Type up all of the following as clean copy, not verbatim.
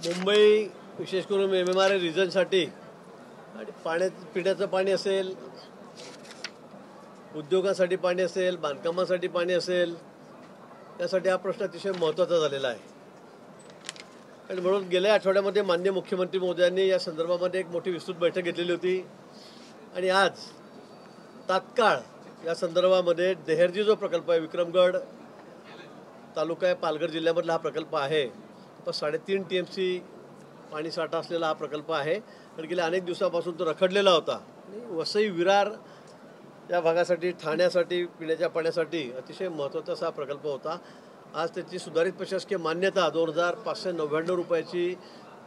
मुंबई विशेष करून MMR रिजनसाठी आणि पिण्याचं पाणी असेल, उद्योगासाठी पाणी असेल, बांधकामासाठी पाणी असेल, त्यासाठी हा प्रश्न अतिशय महत्त्वाचा झालेला आहे. आणि म्हणून गेल्या आठवड्यामध्ये माननीय मुख्यमंत्री महोदयांनी या संदर्भामध्ये एक मोठी विस्तृत बैठक घेतलेली होती. आणि आज तात्काळ या संदर्भामध्ये देहरजी जो प्रकल्प आहे, विक्रमगड तालुका आहे, पालघर जिल्ह्यामधला हा प्रकल्प आहे. 3.5 TMC पाणी साठा असलेला हा प्रकल्प आहे. आणि गेल्या अनेक दिवसापासून तो रखडलेला होता. आणि वसई विरार या भागासाठी, ठाण्यासाठी, पिण्याच्या पाण्यासाठी अतिशय महत्त्वाचा असा प्रकल्प होता. आज त्याची सुधारित प्रशासकीय मान्यता 2,599 रुपयाची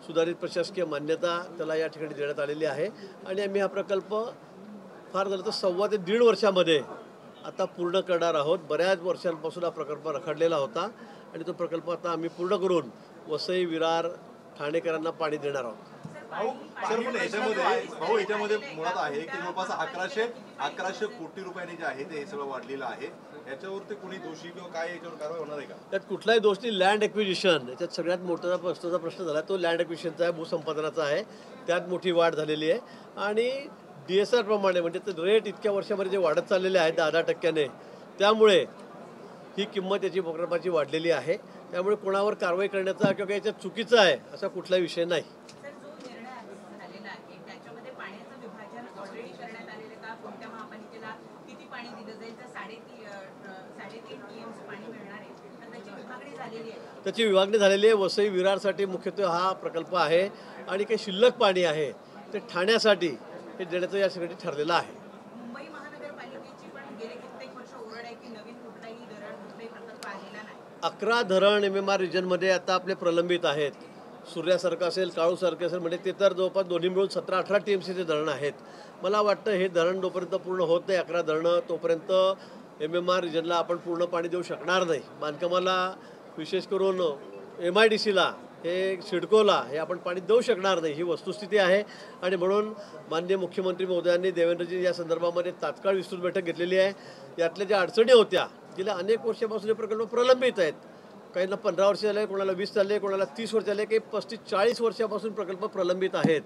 सुधारित प्रशासकीय मान्यता त्याला या ठिकाणी देण्यात आलेली आहे. आणि आम्ही हा प्रकल्प फार झालं तर 1.25 ते 1.5 वर्षामध्ये आता पूर्ण करणार आहोत. बऱ्याच वर्षांपासून हा प्रकल्प रखडलेला होता आणि तो प्रकल्प आता आम्ही पूर्ण करून वसई विरार ठाणेकरांना पाणी देणार आहोत. याच्यामध्ये मुळात आहे की जवळपास 1100 कोटी रुपयांनी जे आहे ते सगळं वाढलेलं आहे. याच्यावरती कोणी दोषी किंवा काय याच्यावर कारवाई होणार आहे का? त्यात कुठलाही दोष नाही. लँड एक्विजिशन याच्यात सगळ्यात मोठा प्रश्न झाला तो लँड एक्विजिशनचा आहे, भूसंपादनाचा आहे. त्यात मोठी वाढ झालेली आहे. आणि DSR प्रमाणे म्हणजे ते रेट इतक्या वर्षामध्ये जे वाढत चाललेले आहेत 10% त्यामुळे ही किंमत याची प्रकल्पाची वाढलेली आहे. त्यामुळे कोणावर कारवाई करण्याचा किंवा याच्यात चुकीचं आहे असा कुठलाही विषय नाही. त्याची विभागणी झालेली आहे. वसई विरारसाठी मुख्यत्वे हा प्रकल्प आहे आणि काही शिल्लक पाणी आहे ते ठाण्यासाठी हे देण्याचं यासाठी ठरलेलं आहे. मुंबई महानगरपालिकेची पण गेले कित्येक वर्ष ओरड आहे की नवीन कुठलाही प्रकल्प आलेला नाही. 11 धरण MMR रिजनमध्ये आता आपले प्रलंबित आहेत. सूर्यासारखं असेल, काळूसारखं असेल, म्हणजे ते तर जवळपास दोन्ही मिळून 17-18 TMCचे धरण आहेत. मला वाटतं हे धरण जोपर्यंत पूर्ण होत नाही 11 धरणं तोपर्यंत MMR रिजनला आपण पूर्ण पाणी देऊ शकणार नाही. बांधकामाला विशेष करून MIDCला हे सिडकोला हे आपण पाणी देऊ शकणार नाही, ही वस्तुस्थिती आहे. आणि म्हणून माननीय मुख्यमंत्री महोदयांनी देवेंद्रजी या संदर्भामध्ये तात्काळ विस्तृत बैठक घेतलेली आहे. यातल्या ज्या अडचणी होत्या गेल्या अनेक वर्षापासून हे प्रकल्प प्रलंबित आहेत. काहींना 15 वर्ष झाले, कोणाला 20 झाले, कोणाला 30 वर्ष झाले, काही 35-40 वर्षापासून प्रकल्प प्रलंबित आहेत.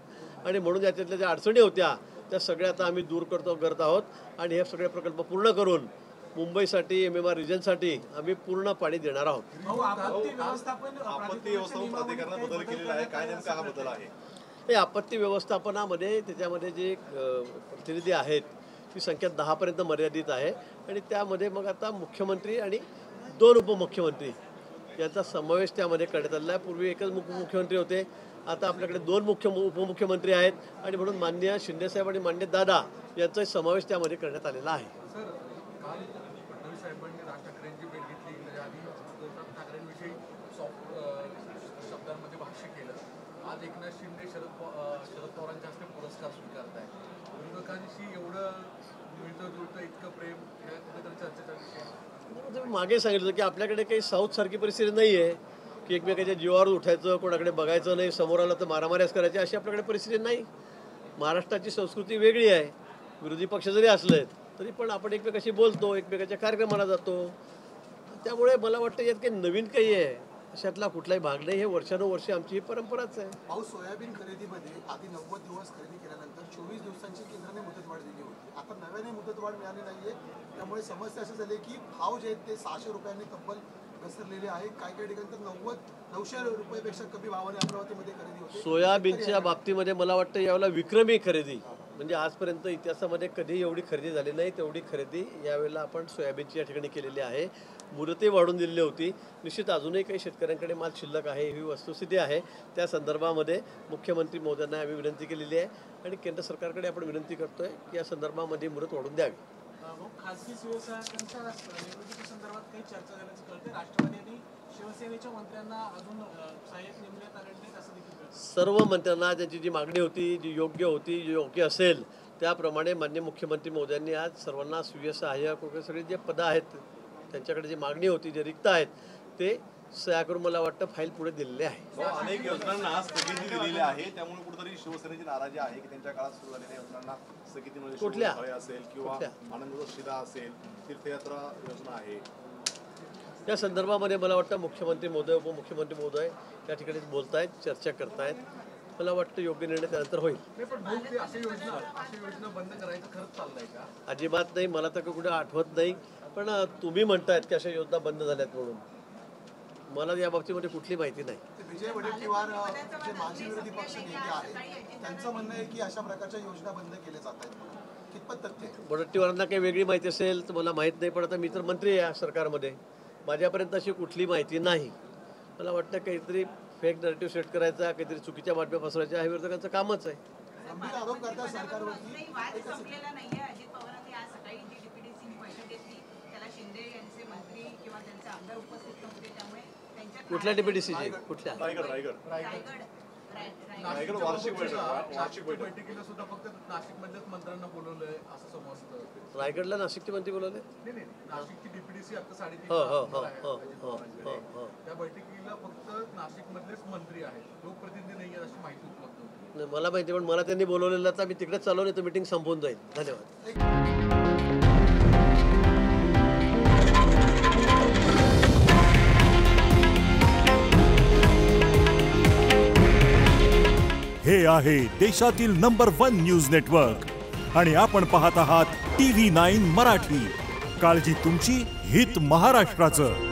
आणि म्हणून याच्यातल्या ज्या अडचणी होत्या त्या सगळ्या आता आम्ही दूर करत आहोत. आणि हे सगळे प्रकल्प पूर्ण करून मुंबईसाठी MMR रिजनसाठी आम्ही पूर्ण पाणी देणार आहोत. आपत्ती व्यवस्थापन प्राधिकरणात बदल केलेला आहे, काय नेमका हा बदल आहे? हे आपत्ती व्यवस्थापनामध्ये त्याच्यामध्ये जे प्रतिनिधी आहेत ती संख्या 10 पर्यंत मर्यादित आहे. आणि त्यामध्ये मग आता मुख्यमंत्री आणि 2 उपमुख्यमंत्री यांचा समावेश त्यामध्ये करण्यात आलेला आहे. पूर्वी एकच मुख्यमंत्री होते, आता आपल्याकडे 2 उपमुख्यमंत्री आहेत. आणि म्हणून माननीय शिंदेसाहेब आणि माननीय दादा यांचा समावेश त्यामध्ये करण्यात आलेला आहे. फडणवीस साहेबांनी राज ठाकरेंची भेट घेतली, त्याआधी ठाकरेंविषयी सॉफ्ट शब्दांमध्ये भाष्य केलं. आज एकनाथ शिंदे शरद पवारांच्या हस्ते पुरस्कार स्वीकारत आहे. विरोधकांशी एवढं मिळतं जुळतं इतकं प्रेम या कुठेतरी चर्चेचा विषय. मागे सांगितलं की आपल्याकडे काही साऊथसारखी परिस्थिती नाही आहे की एकमेकाच्या जीवावर उठायचं, कोणाकडे बघायचं नाही, समोर आलं तर मारामाऱ्याच करायची, अशी आपल्याकडे परिस्थिती नाही. महाराष्ट्राची संस्कृती वेगळी आहे. विरोधी पक्ष जरी असले तरी पण आपण एकमेकाशी बोलतो, एकमेकाच्या कार्यक्रमाला जातो. त्यामुळे मला वाटतं यात काही नवीन काही आहे अशातला कुठलाही भाग नाही. हे वर्षानुवर्षे आमची ही परंपराच आहे. सोयाबीन खरेदीमध्ये आधी 90 दिवस खरेदी केल्यानंतर 24 दिवसांची केंद्राने मुदतवाढ दिली होती. आता नव्याने मुदतवाढ मिळाली नाहीये. त्यामुळे समस्या अशी झाली की भाव जे आहेत ते 600 रुपयांनी तब्बल घसरलेले आहे. काही ठिकाणी तर 900 रुपयापेक्षा कमी भावाने अमरावतीमध्ये खरेदी होते. सोयाबीनच्या बाबतीमध्ये मला वाटतं यावेळेला विक्रमी खरेदी, म्हणजे आजपर्यंत इतिहासामध्ये कधी एवढी खरेदी झाली नाही तेवढी खरेदी यावेळेला आपण सोयाबीनची या ठिकाणी केलेली आहे. मुदतही वाढून दिलेली होती. निश्चित अजूनही काही शेतकऱ्यांकडे माल शिल्लक आहे, ही वस्तुस्थिती आहे. त्या संदर्भामध्ये मुख्यमंत्री महोदयांना आम्ही विनंती केलेली आहे आणि केंद्र सरकारकडे आपण विनंती करतोय की या संदर्भामध्ये मुदत वाढून द्यावी. खासगी व्यवसायांच्या निवडणुकी संदर्भात काही चर्चा झाल्याचं कळते. राष्ट्रवादी आणि शिवसेनेच्या मंत्र्यांना अजून सहाय्यक नेमण्यात आले नाहीत असं देखील कळतं. सर्व मंत्र्यांना त्यांची जी मागणी होती, जी योग्य होती, जी योग्य असेल त्याप्रमाणे माननीय मुख्यमंत्री महोदयांनी आज सर्वांना स्वीय सहाय्यक वगैरे सगळे जे पदं आहेत त्यांच्याकडे जी मागणी होती, जे रिक्त आहेत ते सह्या करून मला वाटतं फाईल पुढे दिलेले आहे. अनेक योजनांना स्थगिती दिलेली आहे, त्यामुळे कुठेतरी शिवसेनेची नाराजी आहे की त्यांच्या काळात सुरू झालेल्या योजनांना स्थगिती मिळेल. कुठल्या असेल किंवा आनंद शिदा असेल, तीर्थयात्रा योजना आहे. या संदर्भामध्ये मला वाटतं मुख्यमंत्री महोदय उपमुख्यमंत्री महोदय या ठिकाणी बोलत आहेत, चर्चा करतायत. मला वाटतं योग्य निर्णय त्यानंतर होईल. नाही, पण भाऊ, ते अशी योजना बंद करायचं खरंच चाललंय का? अजिबात नाही, मला तर कुठे आठवत नाही. पण तुम्ही म्हणतायत की अशा योजना बंद झाल्यात म्हणून, मला या बाबतीमध्ये कुठली माहिती नाही. विजय वडेट्टीवार जे माजी विरोधी पक्ष नेते आहेत त्यांचं म्हणणं आहे की अशा प्रकारच्या योजना बंद केल्या जात आहेत. कितपत तथ्य आहे? वडेट्टीवारांना काही वेगळी माहिती असेल तर मला माहीत नाही. पण आता मी तर मंत्री आहे या सरकारमध्ये, माझ्यापर्यंत अशी कुठली माहिती नाही. मला वाटतं काहीतरी फेक नरेटिव्ह सेट करायचा, काहीतरी चुकीच्या बातम्या पसरायच्या, हे विरोधकांचं कामच आहे. गंभीर आरोप करतात सरकारवरती. नाही, वाद संपलेला नाहीये. अजित पवारांनी आज सकाळी जी डीपीडीसी बैठक घेतली त्याला शिंदे यांचे मंत्री किंवा त्यांचे आमदार उपस्थित नव्हते, त्यामुळे त्यांच्या कुठल्या डीपीडीसीचे? कुठल्या? रायगड वार्षिक बैठकीला सुद्धा फक्त नाशिक मधल्याच मंत्र्यांना बोलवलंय असं समजतं. रायगडला नाशिकचे मंत्री बोलवले? नाही, नाशिकची डीपीडीसी आता 3.5 त्या बैठकीला फक्त नाशिक मधलेच मंत्री आहेत, लोकप्रतिनिधी नाही अशी माहिती उपलब्ध होती. नाही, मला माहिती, पण मला त्यांनी बोलवलेलं तर मी तिकडेच चालवलं, नाही तर मीटिंग संपवून जाईल. धन्यवाद. हे आहे देशातील नंबर 1 न्यूज नेटवर्क आणि आपण पाहत आहात TV9 मराठी. काळजी तुमची, हित महाराष्ट्राचं.